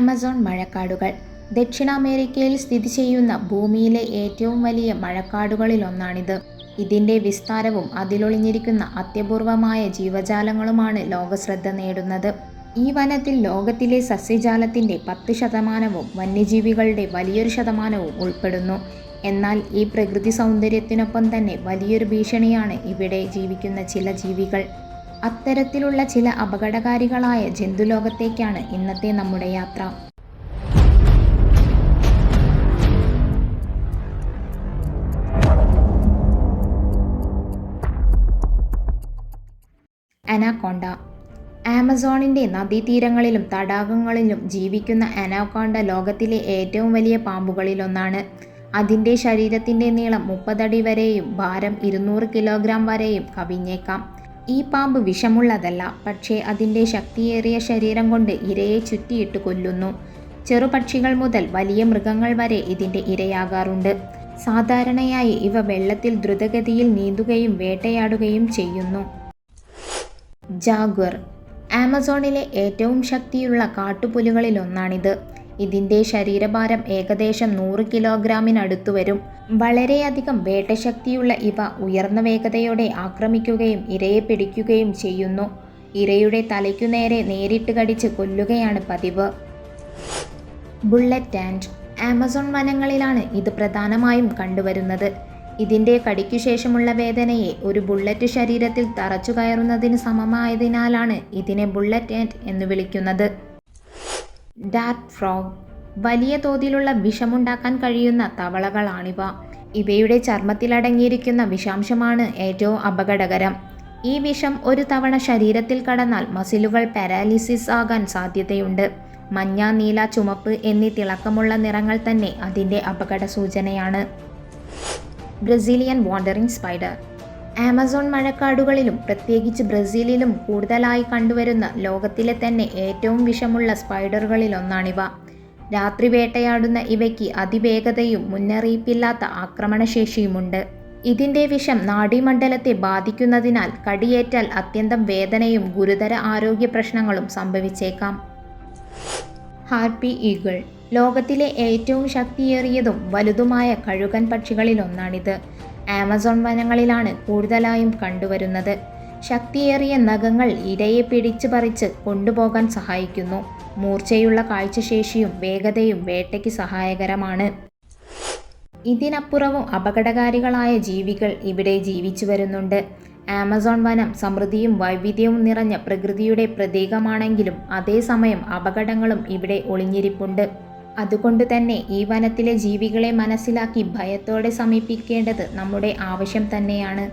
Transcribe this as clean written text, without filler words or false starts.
Amazon മഴക്കാടുകൾ ദക്ഷിണ അമേരിക്കയിൽ സ്ഥിതി ചെയ്യുന്ന ഭൂമിയിലെ ഏറ്റവും വലിയ മഴക്കാടുകളിലൊന്നാണിത്. ഇതിൻ്റെ വിസ്താരവും അതിലൊളിഞ്ഞിരിക്കുന്ന അത്യപൂർവമായ ജീവജാലങ്ങളുമാണ് ലോകശ്രദ്ധ നേടുന്നത്. ഈ വനത്തിൽ ലോകത്തിലെ സസ്യജാലത്തിൻ്റെ 10% വന്യജീവികളുടെ വലിയൊരു ശതമാനവും ഉൾപ്പെടുന്നു. എന്നാൽ ഈ പ്രകൃതി സൗന്ദര്യത്തിനൊപ്പം തന്നെ വലിയൊരു ഭീഷണിയാണ് ഇവിടെ ജീവിക്കുന്ന ചില ജീവികൾ. അത്തരത്തിലുള്ള ചില അപകടകാരികളായ ജന്തുലോകത്തേക്കാണ് ഇന്നത്തെ നമ്മുടെ യാത്ര. അനാക്കോണ്ട. ആമസോണിൻ്റെ നദീതീരങ്ങളിലും തടാകങ്ങളിലും ജീവിക്കുന്ന അനാക്കോണ്ട ലോകത്തിലെ ഏറ്റവും വലിയ പാമ്പുകളിലൊന്നാണ്. അതിൻ്റെ ശരീരത്തിൻ്റെ നീളം 30 അടി വരെയും ഭാരം 200 കിലോഗ്രാം വരെയും കവിഞ്ഞേക്കാം. ഈ പാമ്പ് വിഷമുള്ളതല്ല, പക്ഷേ അതിൻ്റെ ശക്തിയേറിയ ശരീരം കൊണ്ട് ഇരയെ ചുറ്റിയിട്ട് കൊല്ലുന്നു. ചെറുപക്ഷികൾ മുതൽ വലിയ മൃഗങ്ങൾ വരെ ഇതിൻ്റെ ഇരയാകാറുണ്ട്. സാധാരണയായി ഇവ വെള്ളത്തിൽ ദ്രുതഗതിയിൽ നീന്തുകയും വേട്ടയാടുകയും ചെയ്യുന്നു. ജാഗ്വർ. ആമസോണിലെ ഏറ്റവും ശക്തിയുള്ള കാട്ടുപുലികളിലൊന്നാണിത്. ഇതിൻ്റെ ശരീരഭാരം ഏകദേശം 100 കിലോഗ്രാമിനടുത്തു വരും. വളരെയധികം വേട്ടശക്തിയുള്ള ഇവ ഉയർന്ന വേഗതയോടെ ആക്രമിക്കുകയും ഇരയെ പിടിക്കുകയും ചെയ്യുന്നു. ഇരയുടെ തലയ്ക്കു നേരെ നേരിട്ട് കടിച്ച് കൊല്ലുകയാണ് പതിവ്. Bullet and. ആമസോൺ വനങ്ങളിലാണ് ഇത് പ്രധാനമായും കണ്ടുവരുന്നത്. ഇതിൻ്റെ കടിക്കു ശേഷമുള്ള വേദനയെ ഒരു ബുള്ളറ്റ് ശരീരത്തിൽ തറച്ചു കയറുന്നതിന് സമമായതിനാലാണ് ഇതിനെ ബുള്ളറ്റ് ആൻറ് എന്ന് വിളിക്കുന്നത്. Dart frog. വലിയ തോതിലുള്ള വിഷമുണ്ടാക്കാൻ കഴിയുന്ന തവളകളാണിവ. ഇവയുടെ ചർമ്മത്തിലടങ്ങിയിരിക്കുന്ന വിഷാംശമാണ് ഏറ്റവും അപകടകരം. ഈ വിഷം ഒരു തവണ ശരീരത്തിൽ കടന്നാൽ മസിലുകൾ പാരാലിസിസ് ആകാൻ സാധ്യതയുണ്ട്. മഞ്ഞ, നീല, ചുമപ്പ് എന്നീ തിളക്കമുള്ള നിറങ്ങൾ തന്നെ അതിൻ്റെ അപകട സൂചനയാണ്. Brazilian wandering spider. ആമസോൺ മഴക്കാടുകളിലും പ്രത്യേകിച്ച് ബ്രസീലിലും കൂടുതലായി കണ്ടുവരുന്ന ലോകത്തിലെ തന്നെ ഏറ്റവും വിഷമുള്ള സ്പൈഡറുകളിലൊന്നാണിവ. രാത്രി വേട്ടയാടുന്ന ഇവയ്ക്ക് അതിവേഗതയും മുന്നറിയിപ്പില്ലാത്ത ആക്രമണശേഷിയുമുണ്ട്. ഇതിൻ്റെ വിഷം നാഡീമണ്ഡലത്തെ ബാധിക്കുന്നതിനാൽ കടിയേറ്റാൽ അത്യന്തം വേദനയും ഗുരുതര ആരോഗ്യ പ്രശ്നങ്ങളും സംഭവിച്ചേക്കാം. Harpy eagle. ലോകത്തിലെ ഏറ്റവും ശക്തിയേറിയതും വലുതുമായ കഴുകൻ പക്ഷികളിലൊന്നാണിത്. ആമസോൺ വനങ്ങളിലാണ് കൂടുതലായും കണ്ടുവരുന്നത്. ശക്തിയേറിയ നഖങ്ങൾ ഇരയെ പിടിച്ച് പറിച്ച് കൊണ്ടുപോകാൻ സഹായിക്കുന്നു. മൂർച്ചയുള്ള കാഴ്ചശേഷിയും വേഗതയും വേട്ടയ്ക്ക് സഹായകരമാണ്. ഇതിനപ്പുറവും അപകടകാരികളായ ജീവികൾ ഇവിടെ ജീവിച്ചു വരുന്നുണ്ട്. ആമസോൺ വനം സമൃദ്ധിയും വൈവിധ്യവും നിറഞ്ഞ പ്രകൃതിയുടെ പ്രതീകമാണെങ്കിലും അതേസമയം അപകടങ്ങളും ഇവിടെ ഒളിഞ്ഞിരിപ്പുണ്ട്. അതുകൊണ്ട് തന്നെ ഈ വനത്തിലെ ജീവികളെ മനസ്സിലാക്കി ഭയത്തോടെ സമീപിക്കേണ്ടത് നമ്മുടെ ആവശ്യം തന്നെയാണ്.